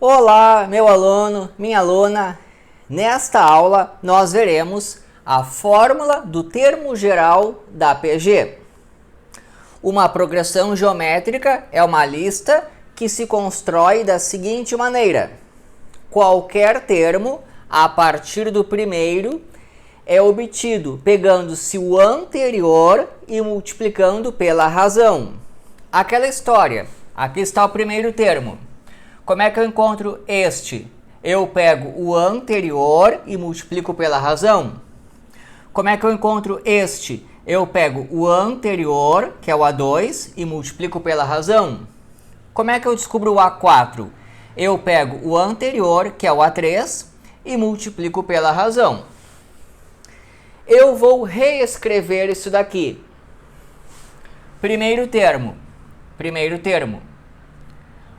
Olá, meu aluno, minha aluna. Nesta aula, nós veremos a fórmula do termo geral da PG. Uma progressão geométrica é uma lista que se constrói da seguinte maneira. Qualquer termo, a partir do primeiro, é obtido pegando-se o anterior e multiplicando pela razão. Aquela história. Aqui está o primeiro termo. Como é que eu encontro este? Eu pego o anterior e multiplico pela razão. Como é que eu encontro este? Eu pego o anterior, que é o A2, e multiplico pela razão. Como é que eu descubro o A4? Eu pego o anterior, que é o A3, e multiplico pela razão. Eu vou reescrever isso daqui. Primeiro termo.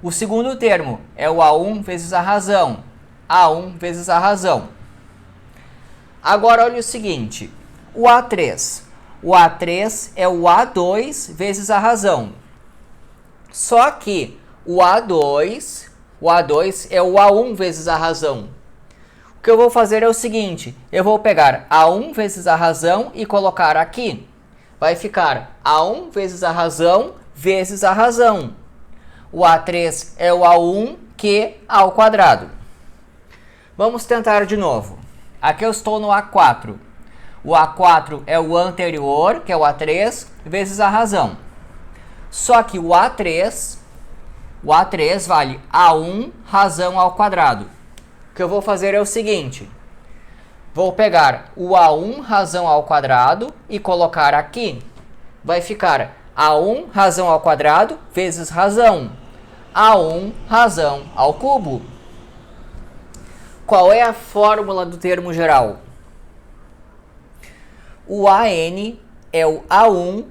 O segundo termo é o A1 vezes a razão. A1 vezes a razão. Agora, olha o seguinte. O A3. O A3 é o A2 vezes a razão. Só que o A2 é o A1 vezes a razão. O que eu vou fazer é o seguinte. Eu vou pegar A1 vezes a razão e colocar aqui. Vai ficar A1 vezes a razão vezes a razão. O A3 é o A1 que ao quadrado. Vamos tentar de novo. Aqui eu estou no A4. O A4 é o anterior, que é o A3, vezes a razão. Só que o A3 vale A1 razão ao quadrado. O que eu vou fazer é o seguinte. Vou pegar o A1 razão ao quadrado e colocar aqui. Vai ficar A1 razão ao quadrado vezes razão. A1 razão ao cubo. Qual é a fórmula do termo geral? O AN é o A1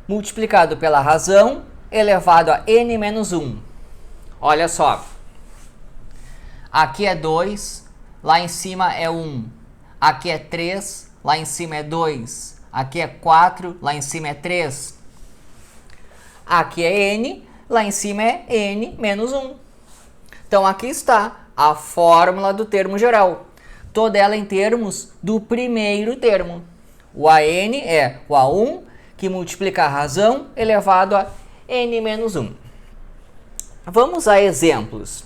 multiplicado pela razão elevado a n menos 1. Olha só. Aqui é 2, lá em cima é 1. Aqui é 3, lá em cima é 2. Aqui é 4, lá em cima é 3. Aqui é n, lá em cima é n menos 1. Então, aqui está a fórmula do termo geral. Toda ela em termos do primeiro termo. O AN é o A1 que multiplica a razão elevado a n menos 1. Vamos a exemplos.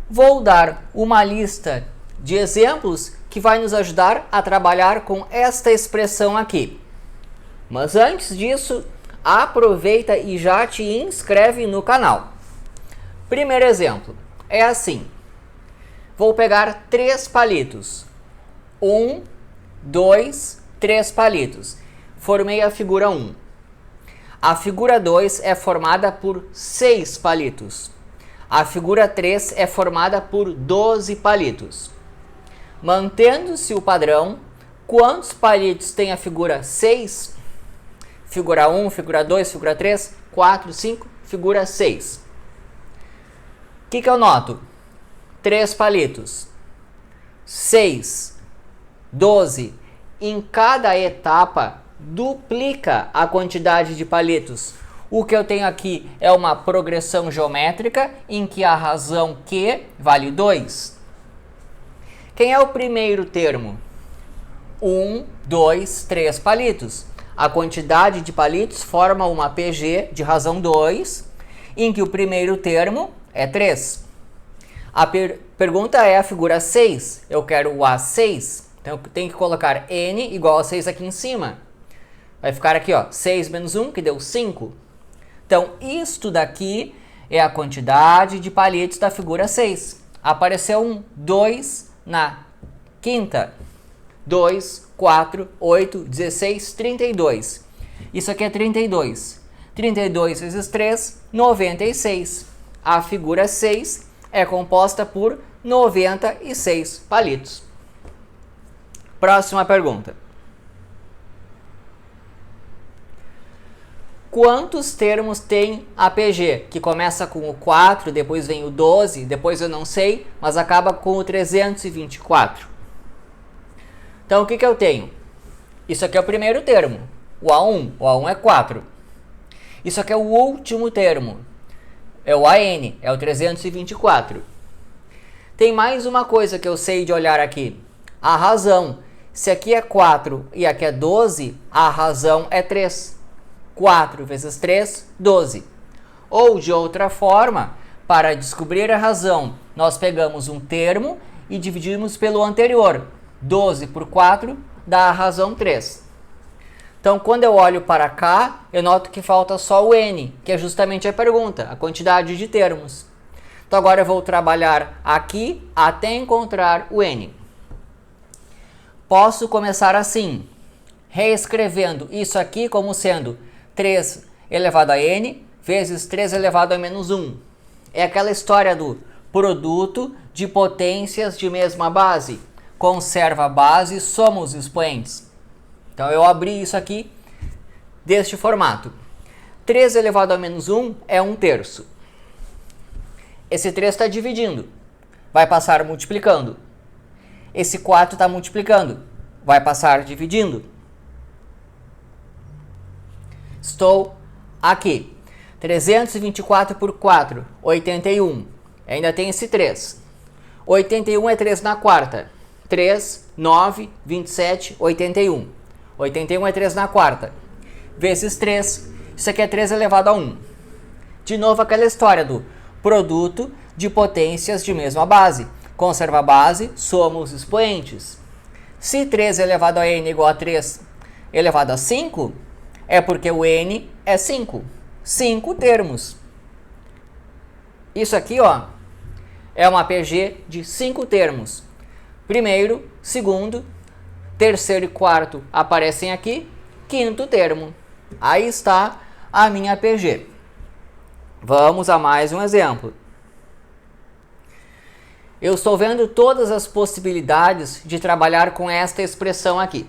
Vou dar uma lista de exemplos que vai nos ajudar a trabalhar com esta expressão aqui. Mas antes disso, aproveita e já te inscreve no canal. Primeiro exemplo é assim. Vou pegar 3 palitos. 1, 2, 3 palitos. Formei a figura 1. A figura 2 é formada por 6 palitos. A figura 3 é formada por 12 palitos. Mantendo-se o padrão, quantos palitos tem a figura 6? Figura 1, figura 2, figura 3, 4, 5, figura 6. O que eu noto? 3 palitos. 6, 12. Em cada etapa, duplica a quantidade de palitos. O que eu tenho aqui é uma progressão geométrica em que a razão Q vale 2. Quem é o primeiro termo? 1, 2, 3 palitos. A quantidade de palitos forma uma PG de razão 2, em que o primeiro termo é 3. A pergunta é a figura 6. Eu quero o A6, então eu tenho que colocar n igual a 6 aqui em cima. Vai ficar aqui, ó, 6 menos 1, que deu 5. Então, isto daqui é a quantidade de palitos da figura 6. Apareceu um 2 na quinta. 2, 4, 8, 16, 32. Isso aqui é 32. 32 vezes 3, 96. A figura 6 é composta por 96 palitos. Próxima pergunta. Quantos termos tem a PG? Que começa com o 4, depois vem o 12, depois eu não sei, mas acaba com o 324. Então, o que eu tenho? Isso aqui é o primeiro termo, o A1. O A1 é 4. Isso aqui é o último termo. É o AN, é o 324. Tem mais uma coisa que eu sei de olhar aqui. A razão. Se aqui é 4 e aqui é 12, a razão é 3. 4 vezes 3, 12. Ou, de outra forma, para descobrir a razão, nós pegamos um termo e dividimos pelo anterior. 12 por 4 dá a razão 3. Então, quando eu olho para cá, eu noto que falta só o N, que é justamente a pergunta, a quantidade de termos. Então, agora eu vou trabalhar aqui até encontrar o N. Posso começar assim, reescrevendo isso aqui como sendo 3 elevado a N vezes 3 elevado a menos 1. É aquela história do produto de potências de mesma base. Conserva a base, soma os expoentes. Então, eu abri isso aqui deste formato. 3 elevado a menos 1 é 1/3. Esse 3 está dividindo, vai passar multiplicando. Esse 4 está multiplicando, vai passar dividindo. Estou aqui. 324 por 4, 81. Ainda tem esse 3. 81 é 3 na quarta. 3, 9, 27, 81. 81 é 3 na quarta. Vezes 3. Isso aqui é 3 elevado a 1. De novo aquela história do produto de potências de mesma base. Conserva a base, soma os expoentes. Se 3 elevado a n igual a 3 elevado a 5, é porque o n é 5. 5 termos. Isso aqui, ó, é uma PG de 5 termos. Primeiro, segundo, terceiro e quarto aparecem aqui. Quinto termo. Aí está a minha PG. Vamos a mais um exemplo. Eu estou vendo todas as possibilidades de trabalhar com esta expressão aqui.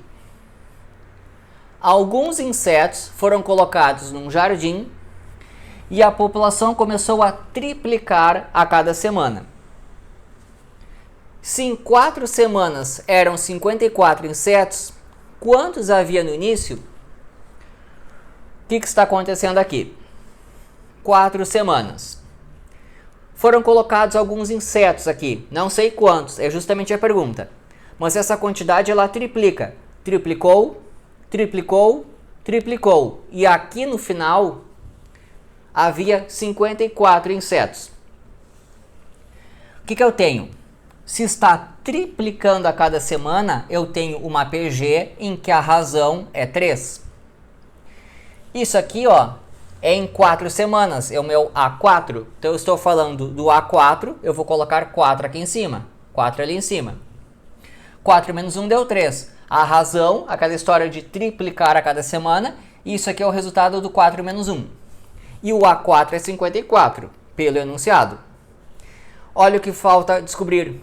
Alguns insetos foram colocados num jardim e a população começou a triplicar a cada semana. Se em 4 semanas eram 54 insetos, quantos havia no início? O que está acontecendo aqui? 4 semanas. Foram colocados alguns insetos aqui, não sei quantos, é justamente a pergunta. Mas essa quantidade ela triplica. Triplicou, triplicou, triplicou. E aqui no final havia 54 insetos. O que eu tenho? Se está triplicando a cada semana, eu tenho uma PG em que a razão é 3. Isso aqui, ó, é em 4 semanas, é o meu A4. Então eu estou falando do A4, eu vou colocar 4 aqui em cima, 4 ali em cima. 4 menos 1 deu 3. A razão, aquela história de triplicar a cada semana, isso aqui é o resultado do 4 menos 1. E o A4 é 54, pelo enunciado. Olha o que falta descobrir.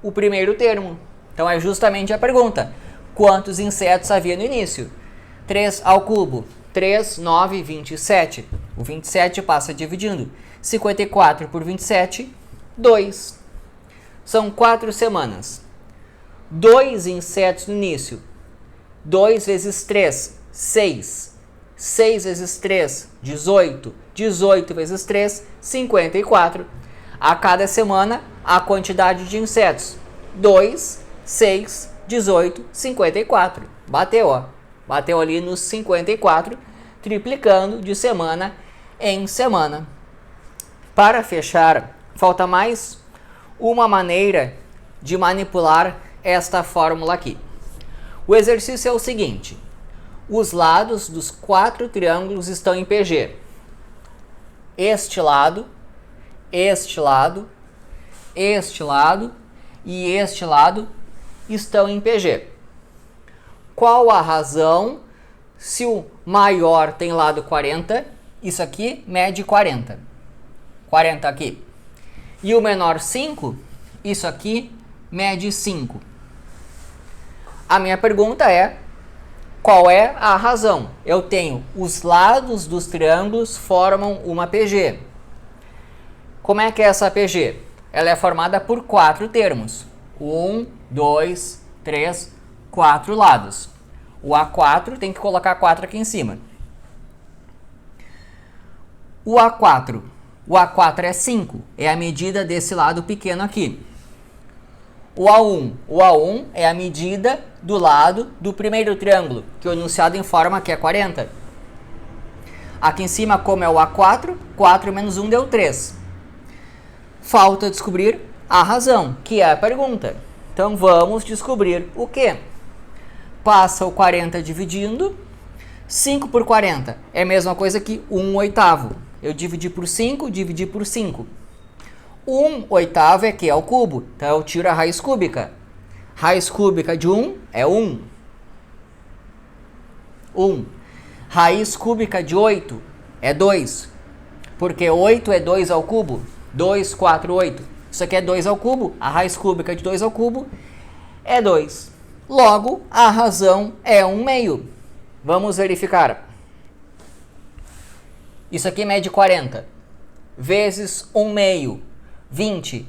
O primeiro termo. Então é justamente a pergunta. Quantos insetos havia no início? 3 ao cubo. 3, 9, 27. O 27 passa dividindo. 54 por 27, 2. São 4 semanas. 2 insetos no início. 2 vezes 3, 6. 6 vezes 3, 18. 18 vezes 3, 54. A cada semana, a quantidade de insetos. 2, 6, 18, 54. Bateu, ó. Bateu ali nos 54, triplicando de semana em semana. Para fechar, falta mais uma maneira de manipular esta fórmula aqui. O exercício é o seguinte. Os lados dos 4 triângulos estão em PG. Este lado, este lado, este lado e este lado estão em PG. Qual a razão se o maior tem lado 40? Isso aqui mede 40. 40 aqui. E o menor 5? Isso aqui mede 5. A minha pergunta é, qual é a razão? Eu tenho os lados dos triângulos formam uma PG. Como é que é essa PG? Ela é formada por 4 termos. 1, 2, 3, 4 lados. O A4 tem que colocar 4 aqui em cima. O A4 O A4 é 5, é a medida desse lado pequeno aqui. O A1 é a medida do lado do primeiro triângulo, que o enunciado informa que é 40. Aqui em cima, como é o A4, 4 menos 1 deu 3. Falta descobrir a razão, que é a pergunta. Então vamos descobrir o quê? Passa o 40 dividindo. 5 por 40 é a mesma coisa que 1/8. Eu dividi por 5, dividi por 5. 1/8 é que é o cubo, então eu tiro a raiz cúbica. Raiz cúbica de 1 é 1. 1. Raiz cúbica de 8 é 2. Porque 8 é 2 ao cubo. 2, 4, 8. Isso aqui é 2 ao cubo. A raiz cúbica de 2 ao cubo é 2. Logo, a razão é 1/2. Vamos verificar. Isso aqui mede 40. Vezes 1/2. 20.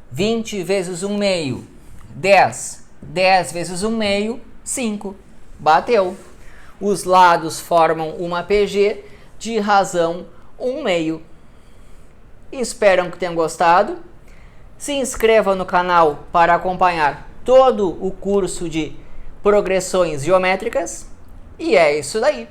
20 vezes 1/2. 10. 10 vezes 1/2. 5. Bateu. Os lados formam uma PG de razão 1/2. Espero que tenham gostado. Se inscreva no canal para acompanhar todo o curso de progressões geométricas. E é isso daí.